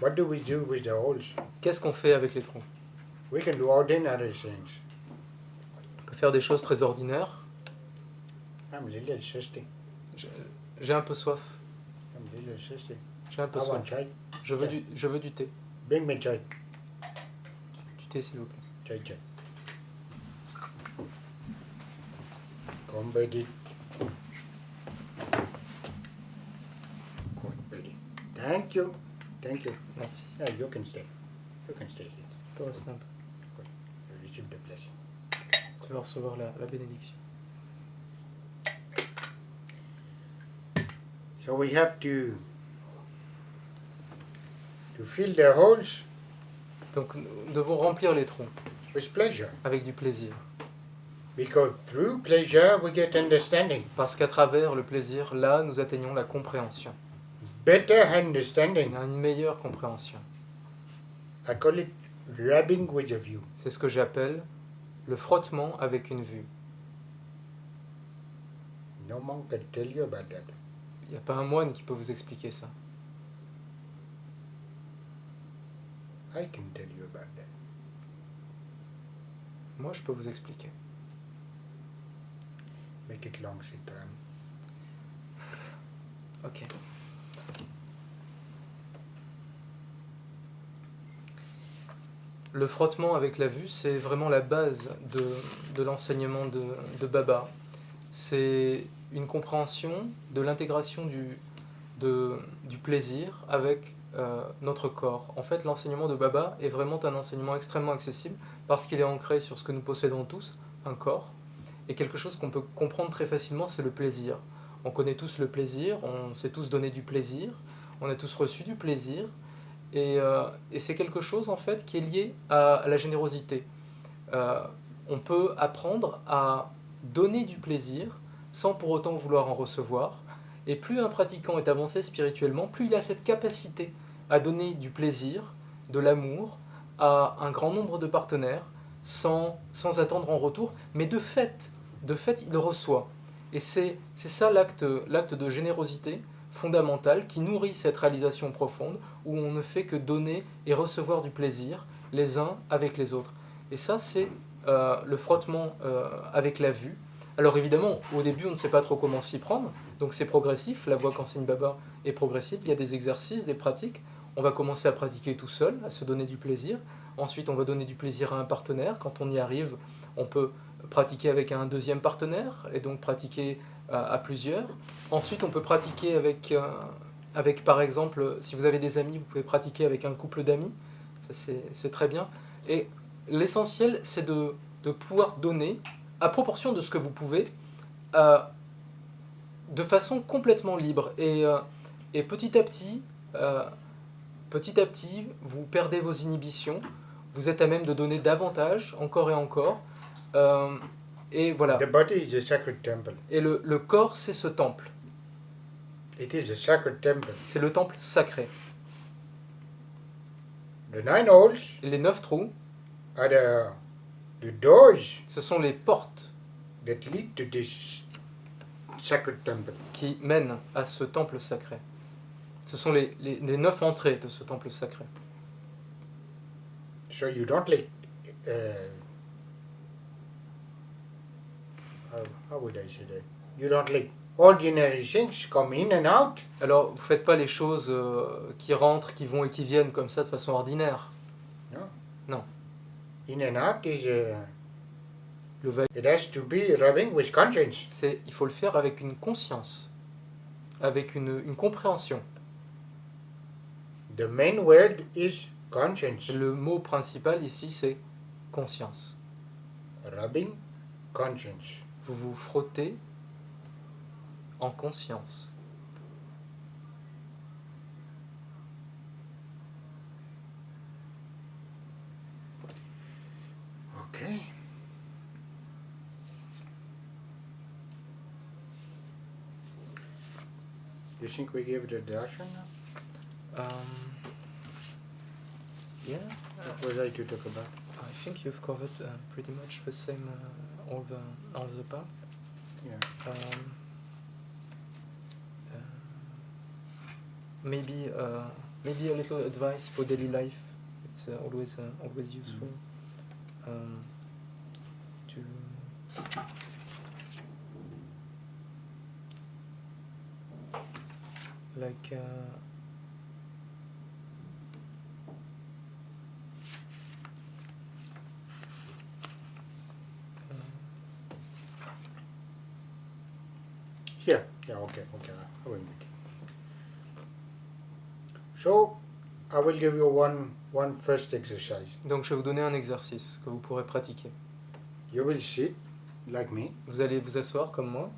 What do we do with the holes? Qu'est-ce qu'on fait avec les trous? We can do ordinary things. On peut faire des choses très ordinaires. I'm a little thirsty. J'ai un peu soif. I'm a little thirsty. J'ai un peu I want soif. chai. Je veux du thé. Bring me chai. Du thé, s'il vous plaît. Chai, chai. Come, Betty. Come, Betty. Thank you. Thank you. Merci. Yeah, you can stay. You can stay here. Tu peux rester un peu. You receive the blessing. Tu vas recevoir la bénédiction. So we have to fill the holes Donc nous devons remplir les trous with pleasure. avec du plaisir. Because through pleasure we get understanding. Parce qu'à travers le plaisir, là, nous atteignons la compréhension. Better understanding. On a une meilleure compréhension. I call it rubbing with a view. C'est ce que j'appelle le frottement avec une vue. No one can tell you about that. Il n'y a pas un moine qui peut vous expliquer ça. I can tell you about that. Moi, je peux vous expliquer. Make it long, Sitaram. Ok. Le frottement avec la vue, c'est vraiment la base de l'enseignement de Baba. C'est une compréhension de l'intégration du plaisir avec notre corps. En fait, l'enseignement de Baba est vraiment un enseignement extrêmement accessible parce qu'il est ancré sur ce que nous possédons tous, un corps, et quelque chose qu'on peut comprendre très facilement, c'est le plaisir. On connaît tous le plaisir, on s'est tous donné du plaisir, on a tous reçu du plaisir, et c'est quelque chose en fait qui est lié à la générosité. On peut apprendre à donner du plaisir sans pour autant vouloir en recevoir, et plus un pratiquant est avancé spirituellement, plus il a cette capacité à donner du plaisir, de l'amour à un grand nombre de partenaires sans attendre en retour, mais de fait il reçoit. Et c'est ça l'acte de générosité fondamentale qui nourrit cette réalisation profonde où on ne fait que donner et recevoir du plaisir les uns avec les autres. Et ça, c'est le frottement avec la vue. Alors évidemment, au début, on ne sait pas trop comment s'y prendre, donc c'est progressif, la voie qu'enseigne Baba est progressive, il y a des exercices, des pratiques. On va commencer à pratiquer tout seul, à se donner du plaisir. Ensuite, on va donner du plaisir à un partenaire. Quand on y arrive, on peut pratiquer avec un deuxième partenaire, et donc pratiquer à plusieurs. Ensuite, on peut pratiquer avec, par exemple, si vous avez des amis, vous pouvez pratiquer avec un couple d'amis. Ça, c'est très bien. Et l'essentiel, c'est de pouvoir donner, à proportion de ce que vous pouvez, de façon complètement libre. Et petit à petit, vous perdez vos inhibitions, vous êtes à même de donner davantage, encore et encore. Et voilà. The body is a sacred temple. Et le corps, c'est ce temple. It is a sacred temple. C'est le temple sacré. The 9 holes Et les 9 trous, are the doors ce sont les portes that lead to this sacred temple. qui mènent à ce temple sacré. Ce sont les 9 entrées de ce temple sacré. So you don't like, how would I say that? You don't like ordinary things come in and out. Alors, vous ne faites pas les choses qui rentrent, qui vont et qui viennent comme ça de façon ordinaire. No. Non. In and out is Le va- it has to be rubbing with conscience. il faut le faire avec une conscience, avec une compréhension. The main word is conscience. Le mot principal ici, c'est conscience. Rubbing conscience. Vous vous frottez en conscience. Okay. You think we give it a darshan now? Yeah, What was I to talk about? I think you've covered pretty much the same, all the path. Yeah. Maybe Maybe a little advice for daily life. It's always useful. To like Yeah, okay, I will make it. So, I will give you one first exercise. Donc je vais vous donner un exercice que vous pourrez pratiquer. You will sit like me, Vous allez vous asseoir comme moi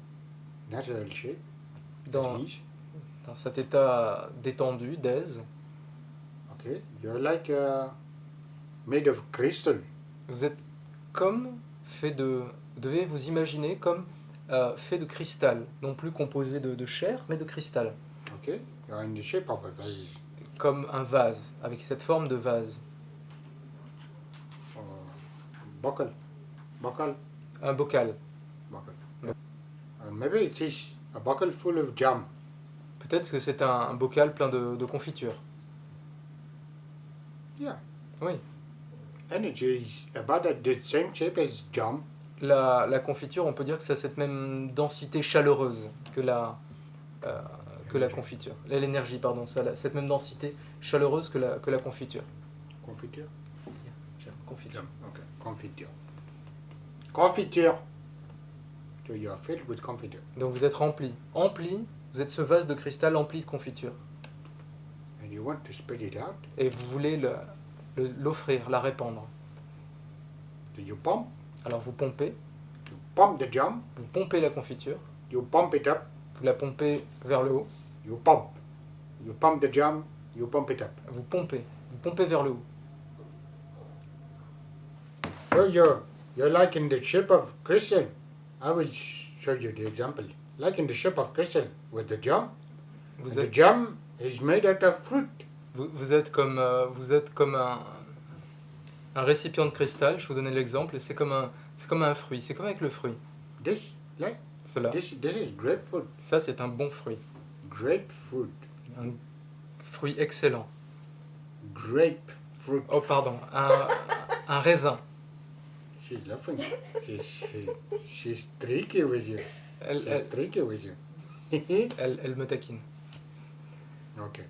natural shape, dans, at ease. dans cet état détendu, d'aise. Okay, you're like made of crystal. Vous êtes comme fait de... Vous devez vous imaginer comme fait de cristal, non plus composé de chair, mais de cristal. Okay, you're in the shape of a vase. Comme un vase, avec cette forme de vase. Buckle. Un bocal. And maybe it is a buckle full of jam. Peut-être que c'est un bocal plein de confiture. Yeah. Oui. And it is about the same shape as jam. La confiture, on peut dire que ça a cette même densité chaleureuse que la confiture. L'énergie, pardon, cette même densité chaleureuse que la confiture. Confiture? Confiture. Jam. Okay, confiture. Confiture. So you are filled with confiture. Donc vous êtes rempli. Vous êtes ce vase de cristal empli de confiture. And you want to spread it out. Et vous voulez l'offrir, la répandre. So you pump. Alors vous pompez. You pump the jam. Vous pompez la confiture. You pump it up. Vous la pompez vers le haut. You pump. You pump the jam. You pump it up. Vous pompez vers le haut. So you're like in the shape of crystal. I will show you the example. Like in the shape of crystal with the jam. Vous The êtes, jam is made out of fruit. vous êtes comme un récipient de cristal. Je vous donne l'exemple. C'est comme un fruit. C'est comme avec le fruit. This, like, Cela. this is grapefruit. Ça, c'est un bon fruit. Grapefruit. Un fruit excellent. Grapefruit. Oh, pardon. Un raisin. She's laughing. She's tricky with you. Elle Tricky with you. me taquine. Okay.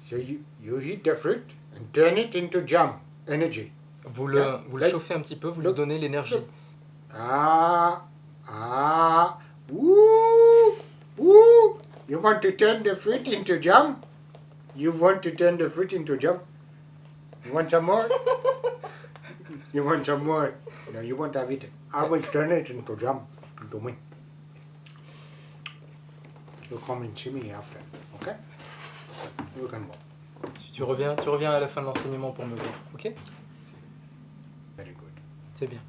So you heat the fruit and turn it into jam. Energy. Vous Yeah, le like- chauffez un petit peu, vous lui look, donnez l'énergie. Woo! You want to turn the fruit into jam? You want to turn the fruit into jam? You want some more? You want some more? No, you won't have it. I will turn it into jam, into me. You come and see me after, okay? You can go. Tu reviens à la fin de l'enseignement pour me voir. Ok? Very good. C'est bien.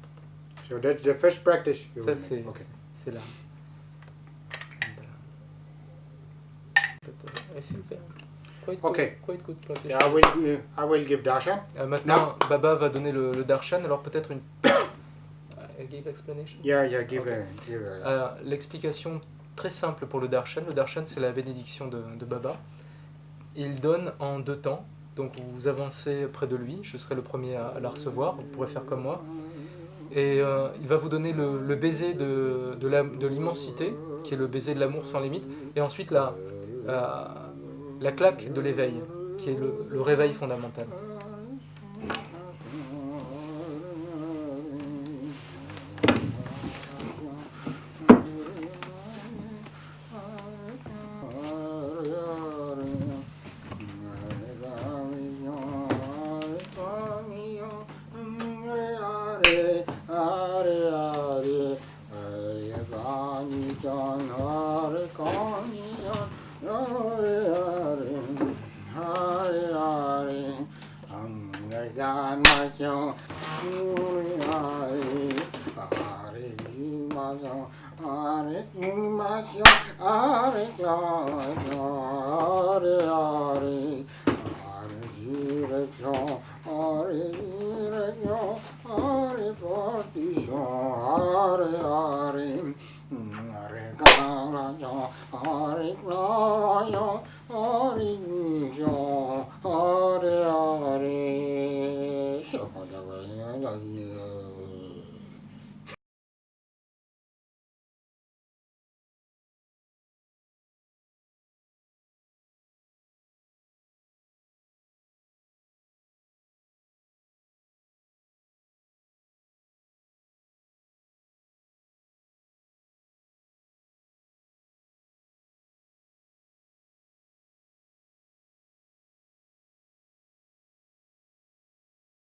So that's the first practice you Ça, will make. Okay. c'est là. I feel quite Okay. Quite good practice. Yeah, I will give darshan. Maintenant, Baba va donner le darshan. Alors peut-être une give explanation. Yeah, give Okay. L'explication très simple pour le darshan. Le darshan, c'est la bénédiction de Baba. Il donne en 2 temps. Donc vous avancez près de lui. Je serai le premier à la recevoir. Vous pourrez faire comme moi. Et il va vous donner le baiser de l'immensité, qui est le baiser de l'amour sans limite. Et ensuite la claque de l'éveil, qui est le réveil fondamental. Hare